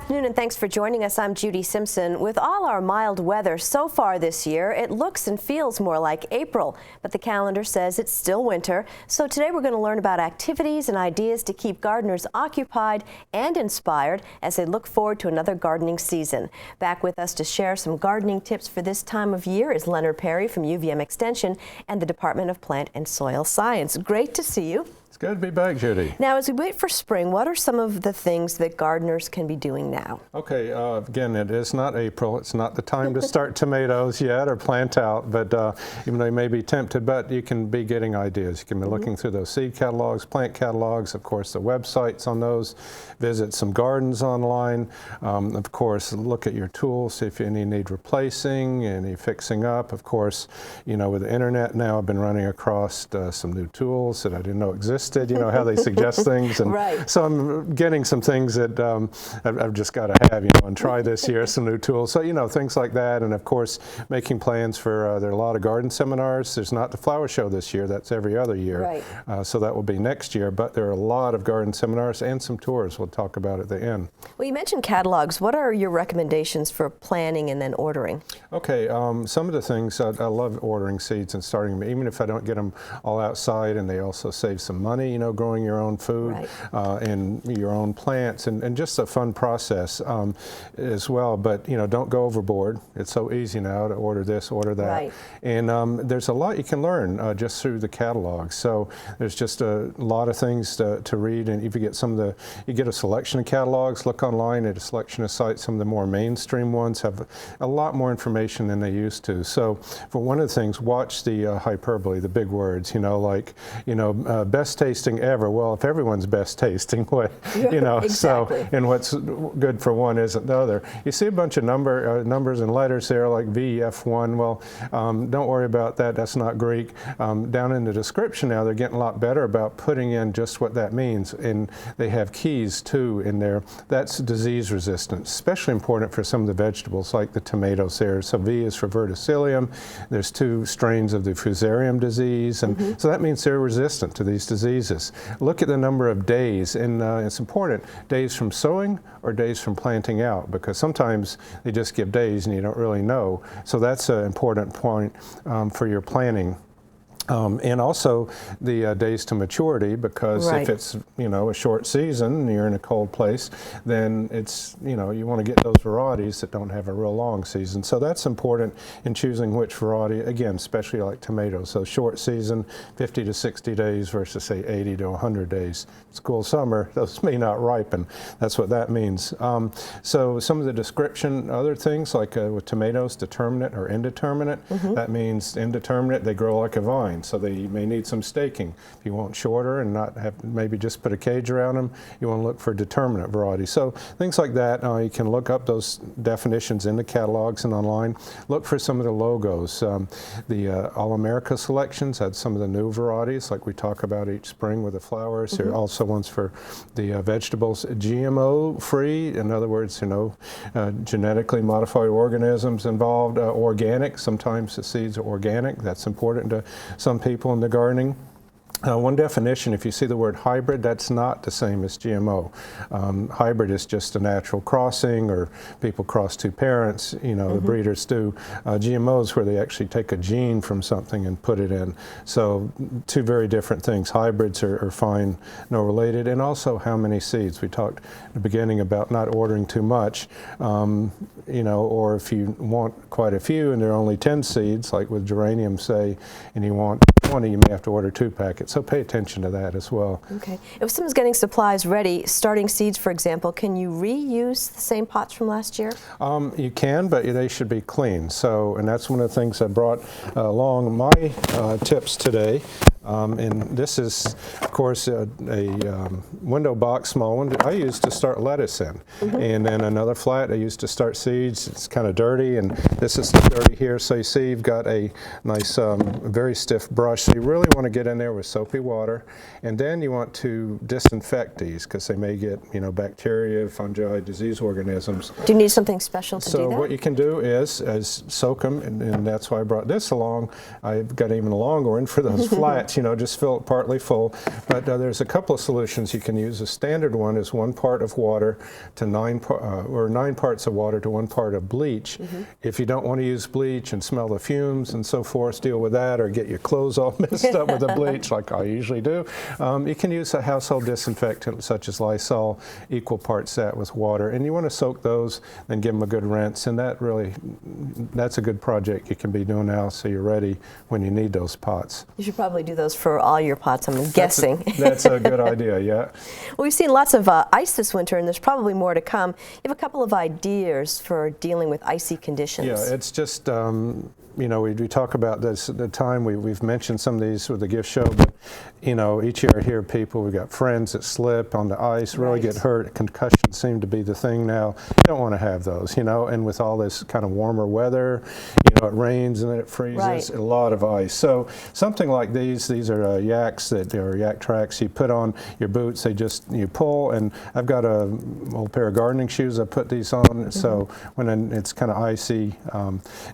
afternoon and thanks for joining us. I'm Judy Simpson. With all our mild weather so far this year, it looks and feels more like April, but the calendar says it's still winter. So today we're going to learn about activities and ideas to keep gardeners occupied and inspired as they look forward to another gardening season. Back with us to share some gardening tips for this time of year is Leonard Perry from UVM Extension and the Department of Plant and Soil Science. Great to see you. It's good to be back, Judy. Now, as we wait for spring, what are some of the things that gardeners can be doing now? Okay, again, it is not April. It's not the time to start tomatoes yet or plant out, but even though you may be tempted, but you can be getting ideas. You can be looking through those seed catalogs, plant catalogs, of course, the websites on those, visit some gardens online, of course, look at your tools, see if any need replacing, any fixing up. Of course, you know, with the internet now, I've been running across some new tools that I didn't know existed. You know how they suggest things, and right. So I'm getting some things that I've just got to have, you know, and try this year, some new tools. So, you know, things like that, and of course, making plans for, there are a lot of garden seminars. There's not the flower show this year, that's every other year. Right. So that will be next year, but there are a lot of garden seminars and some tours we'll talk about at the end. Well, you mentioned catalogs. What are your recommendations for planning and then ordering? Okay, some of the things, I love ordering seeds and starting them, even if I don't get them all outside, and they also save some money, you know, growing your own food, right. And your own plants, and just a fun process as well. But, you know, don't go overboard. It's so easy now to order this, order that. Right. And there's a lot you can learn just through the catalog. So there's just a lot of things to read, and if you get you get a selection of catalogs, look online at a selection of sites. Some of the more mainstream ones have a lot more information than they used to. So for one of the things, watch the hyperbole, the big words, you know, like, you know, best tasting ever. Well, if everyone's best tasting, what, you know, exactly. So, and what's good for one isn't the other. You see a bunch of numbers and letters there like VF1. Well, don't worry about that. That's not Greek. Down in the description now, they're getting a lot better about putting in just what that means. And they have keys too in there. That's disease resistance, especially important for some of the vegetables like the tomatoes there. So V is for verticillium. There's 2 strains of the fusarium disease. And so that means they're resistant to these diseases. Look at the number of days, and it's important, days from sowing or days from planting out, because sometimes they just give days and you don't really know. So that's an important point for your planning. And also the days to maturity, because right. if it's, you know, a short season and you're in a cold place, then it's, you know, you want to get those varieties that don't have a real long season. So that's important in choosing which variety, again, especially like tomatoes. So short season, 50 to 60 days versus say 80 to 100 days. It's cool summer, those may not ripen. That's what that means. So some of the description, other things like with tomatoes, determinate or indeterminate, that means indeterminate, they grow like a vine. So they may need some staking. If you want shorter and not have, maybe just put a cage around them, you want to look for determinate variety. So things like that, you can look up those definitions in the catalogs and online. Look for some of the logos. The All America selections had some of the new varieties like we talk about each spring with the flowers. There are also ones for the vegetables, GMO free, in other words, you know, genetically modified organisms involved, organic. Sometimes the seeds are organic. That's important to some people in the gardening. One definition, if you see the word hybrid, that's not the same as GMO. Hybrid is just a natural crossing, or people cross 2 parents, you know, the breeders do. GMOs where they actually take a gene from something and put it in. So 2 very different things. Hybrids are fine, no related, and also how many seeds. We talked at the beginning about not ordering too much, you know, or if you want quite a few and there are only 10 seeds, like with geranium, say, and you want 20, you may have to order 2 packets. So pay attention to that as well. Okay. If someone's getting supplies ready, starting seeds, for example, can you reuse the same pots from last year? You can, but they should be clean. So, and that's one of the things I brought along my tips today. And this is, of course, a window box, small one that I used to start lettuce in. And then another flat I used to start seeds. It's kind of dirty, and this is dirty here. So you see you've got a nice, very stiff brush. So you really want to get in there with soapy water. And then you want to disinfect these because they may get, you know, bacteria, fungi, disease organisms. Do you need something special to do that? So what you can do is soak them, and that's why I brought this along. I've got even a longer one for those flats. you know, just fill it partly full. But there's a couple of solutions you can use. A standard one is 1 part of water to 9 parts of water to 1 part of bleach. If you don't want to use bleach and smell the fumes and so forth, deal with that, or get your clothes all messed up with the bleach like I usually do. You can use a household disinfectant such as Lysol, equal parts that with water, and you want to soak those, then give them a good rinse, and that's a good project you can be doing now, so you're ready when you need those pots. You should probably do those for all your pots, I'm guessing. That's a good idea, yeah. Well, we've seen lots of ice this winter, and there's probably more to come. You have a couple of ideas for dealing with icy conditions. Yeah, it's just, you know, we talk about this at the time. We've mentioned some of these with the gift show, but, you know, each year I hear people, we've got friends that slip on the ice, really get hurt. Concussions seem to be the thing now. You don't want to have those, you know, and with all this kind of warmer weather, you know, it rains and then it freezes, a lot of ice. So something like these are yaks that are yak tracks. You put on your boots, you pull, and I've got a old pair of gardening shoes. I put these on, so when it's kind of icy,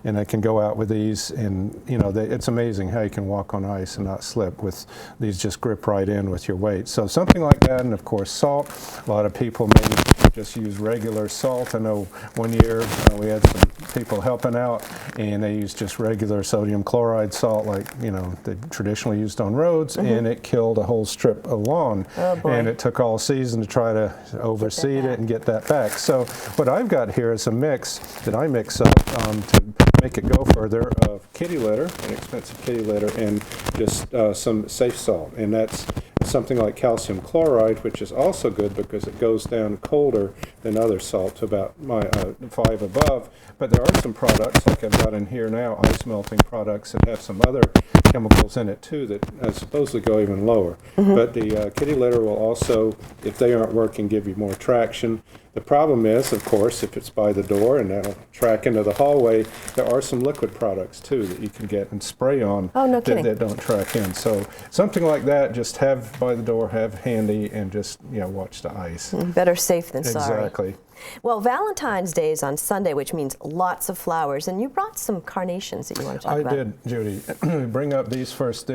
and I can go out with these, and you know, it's amazing how you can walk on ice and not slip with these. Just grip right in with your weight. So something like that, and of course salt. A lot of people maybe just use regular salt. I know one year we had some people helping out, and they used just regular sodium chloride salt, like, you know, they traditionally used on roads, and it killed a whole strip of lawn. And it took all season to try to overseed it and get that back. So what I've got here is a mix that I mix up to make it go further of kitty litter, inexpensive kitty litter, and just some safe salt. And that's something like calcium chloride, which is also good because it goes down colder than other salt to about 5 above. But there are some products, like I've got in here now, ice melting products that have some other chemicals in it too that supposedly go even lower. But the kitty litter will also, if they aren't working, give you more traction. The problem is, of course, if it's by the door and that'll track into the hallway, there are some liquid products too that you can get and spray on that don't track in. So something like that, just have by the door, have handy, and just, you know, watch the ice. Better safe than sorry. Exactly. Well, Valentine's Day is on Sunday, which means lots of flowers, and you brought some carnations that you want to talk about. I did, Judy. Bring up these first.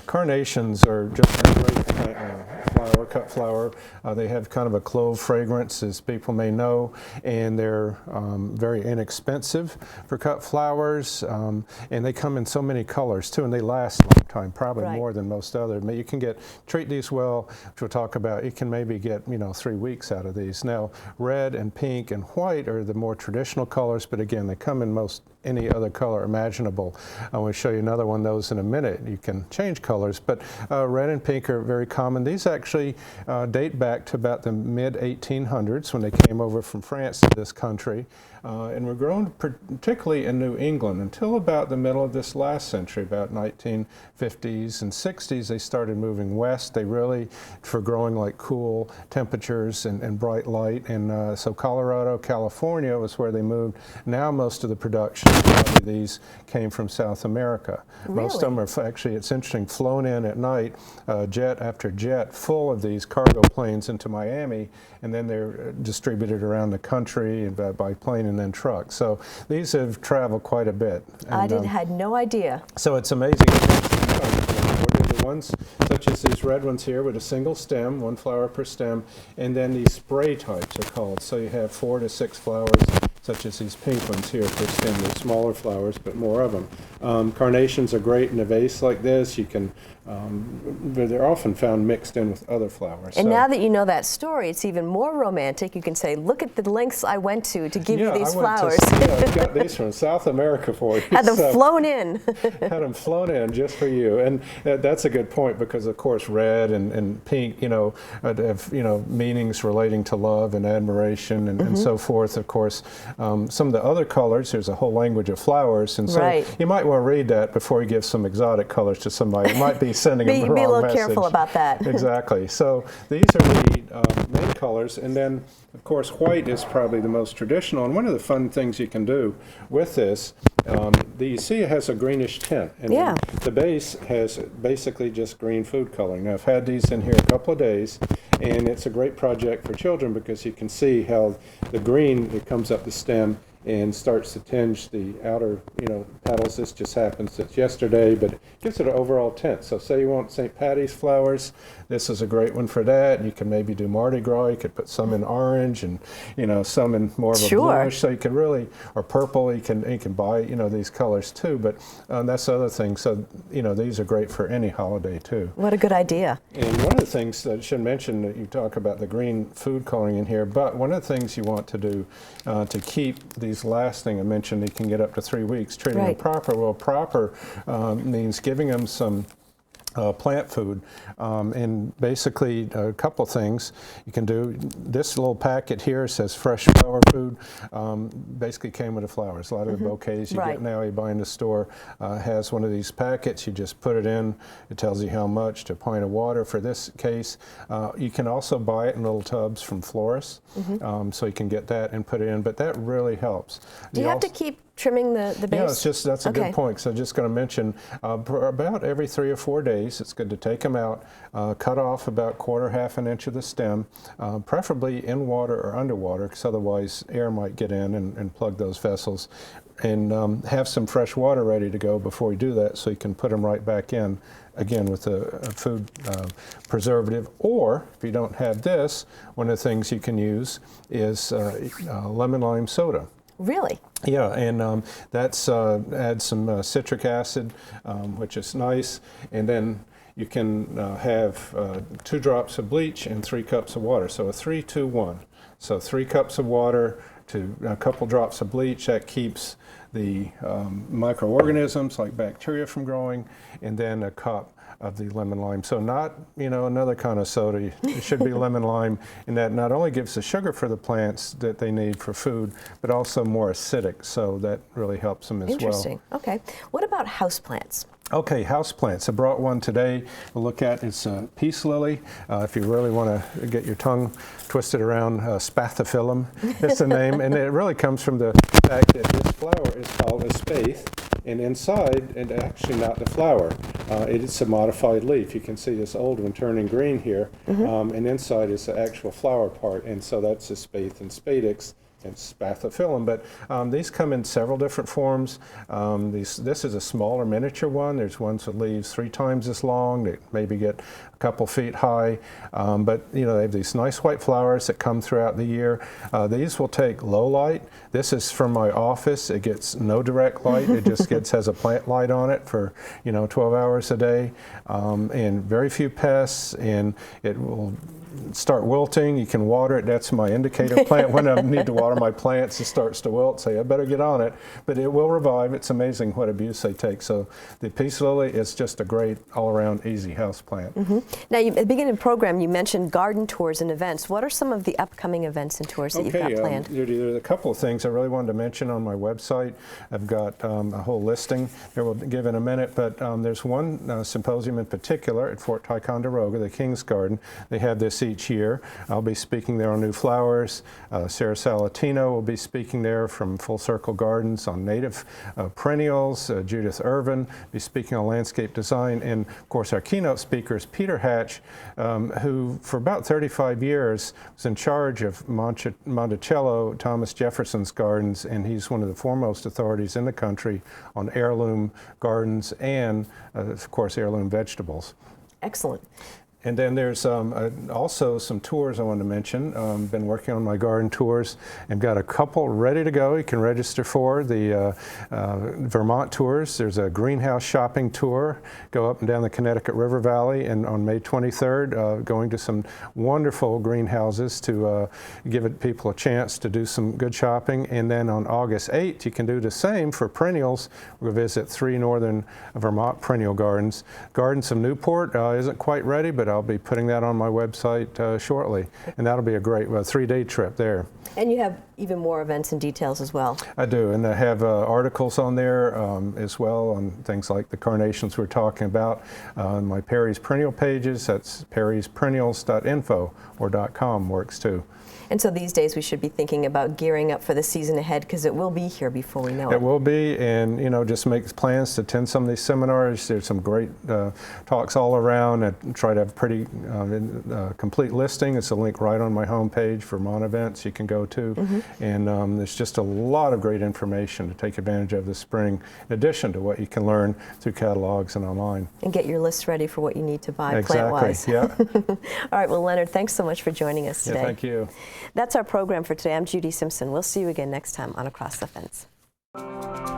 Carnations are just a great flower, cut flower. They have kind of a clove fragrance, as people may know, and they're very inexpensive for cut flowers, and they come in so many colors too, and they last a long time, probably more than most other. But you can treat these well, which we'll talk about. You can maybe get, you know, 3 weeks out of these. Now, red and pink and white are the more traditional colors, but again, they come in most any other color imaginable. I want to show you another one of those in a minute. You can change colors, but red and pink are very common. These actually date back to about the mid-1800s when they came over from France to this country. And were grown particularly in New England until about the middle of this last century, about 1950s and 60s. They started moving west. They really, for growing like cool temperatures and bright light. And so Colorado, California was where they moved. Now most of the production of these came from South America. Really? Most of them are actually, it's interesting, flown in at night, jet after jet, full of these cargo planes into Miami, and then they're distributed around the country by plane and then truck. So these have traveled quite a bit. And, I had no idea. So it's amazing. The ones such as these red ones here with a single stem, 1 flower per stem, and then these spray types are called. So you have 4 to 6 flowers, such as these pink ones here per stem. They're smaller flowers, but more of them. Carnations are great in a vase like this. You can, they're often found mixed in with other flowers. And now that you know that story, it's even more romantic. You can say, look at the lengths I went to give you these flowers. I've got these from South America for you. Had them flown in. Had them flown in just for you. And that's a good point because, of course, red and pink, you know, have, you know, meanings relating to love and admiration and so forth, of course. Some of the other colors, there's a whole language of flowers, and so you might want to read that before you give some exotic colors to somebody. It might be sending them the wrong message. Be a little careful about that. Exactly. So these are the main colors, and then, of course, white is probably the most traditional. And one of the fun things you can do with this, you see it has a greenish tint, and the base has basically just green food coloring. Now, I've had these in here a couple of days, and it's a great project for children because you can see how the green that comes up the stem and starts to tinge the outer, petals. This just happened since yesterday, but it gives it an overall tint. So say you want St. Patty's flowers, this is a great one for that. You can maybe do Mardi Gras. You could put some in orange and, some in more of a bluish. So you can really, or purple, you can buy, these colors too. But that's the other thing. So, these are great for any holiday too. What a good idea. And one of the things that I should mention, that you talk about the green food coloring in here, but one of the things you want to do to keep these lasting, I mentioned you can get up to 3 weeks, treating them proper. Well, proper means giving them some plant food, and basically a couple things you can do. This little packet here says fresh flower food. Basically came with the flowers. A lot of the bouquets you get now, you buy in the store, has one of these packets. You just put it in. It tells you how much to a pint of water. For this case, you can also buy it in little tubs from florists, so you can get that and put it in. But that really helps. Do you have to keep trimming the base? Yeah, it's just, that's a good point. So just going to mention, about every 3 or 4 days, it's good to take them out, cut off about half an inch of the stem, preferably in water or underwater, because otherwise air might get in and plug those vessels. And have some fresh water ready to go before you do that, so you can put them right back in, again, with a food preservative. Or if you don't have this, one of the things you can use is lemon lime soda. Really? Yeah, and that's adds some citric acid, which is nice, and then you can have 2 drops of bleach and 3 cups of water. So a 3-2-1. So 3 cups of water to a couple drops of bleach. That keeps the microorganisms like bacteria from growing, and then a cup of the lemon lime. So not, another kind of soda. It should be lemon lime, and that not only gives the sugar for the plants that they need for food, but also more acidic. So that really helps them as well. Interesting. Okay. What about houseplants? Okay, houseplants. I brought one today to look at. It's a peace lily. If you really want to get your tongue twisted around, spathiphyllum is the name, and it really comes from the fact that this flower is called a spathe, and inside, and actually not the flower, it's a modified leaf. You can see this old one turning green here, and inside is the actual flower part, and so that's the spathe and spadix and spathiphyllum. But these come in several different forms. This is a smaller miniature one. There's ones with leaves 3 times as long. They maybe get a couple feet high, but they have these nice white flowers that come throughout the year. These will take low light. This is from my office. It gets no direct light. It just has a plant light on it for 12 hours a day, and very few pests, and it will start wilting. You can water it. That's my indicator plant. When I need to water my plants, it starts to wilt. Say, I better get on it. But it will revive. It's amazing what abuse they take. So the peace lily is just a great all-around easy house plant. Now, at the beginning of the program, you mentioned garden tours and events. What are some of the upcoming events and tours that you've got planned? There's a couple of things I really wanted to mention on my website. I've got a whole listing that we'll give in a minute, but there's one symposium in particular at Fort Ticonderoga, the King's Garden. They have this each year. I'll be speaking there on new flowers. Sarah Salatino will be speaking there from Full Circle Gardens on native perennials. Judith Irvin will be speaking on landscape design. And of course, our keynote speaker is Peter Hatch, who for about 35 years was in charge of Monticello, Thomas Jefferson's gardens, and he's one of the foremost authorities in the country on heirloom gardens and, of course, heirloom vegetables. Excellent. And then there's also some tours I want to mention. Been working on my garden tours and got a couple ready to go. You can register for the Vermont tours. There's a greenhouse shopping tour, go up and down the Connecticut River Valley, and on May 23rd, going to some wonderful greenhouses to give people a chance to do some good shopping. And then on August 8th, you can do the same for perennials. We'll visit 3 northern Vermont perennial gardens. Gardens of Newport isn't quite ready, but I'll be putting that on my website shortly, and that'll be a great 3-day trip there. And you have even more events and details as well. I do, and I have articles on there as well on things like the carnations we're talking about. My Perry's Perennial pages, that's perrysperennials.info or .com works too. And so these days we should be thinking about gearing up for the season ahead, because it will be here before we know it. It will be, and just make plans to attend some of these seminars. There's some great talks all around, and try to have a pretty pretty complete listing. It's a link right on my homepage for events you can go to. And there's just a lot of great information to take advantage of this spring, in addition to what you can learn through catalogs and online. And get your list ready for what you need to buy Exactly, plant-wise. yeah. All right, well, Leonard, thanks so much for joining us today. Yeah, thank you. That's our program for today. I'm Judy Simpson. We'll see you again next time on Across the Fence.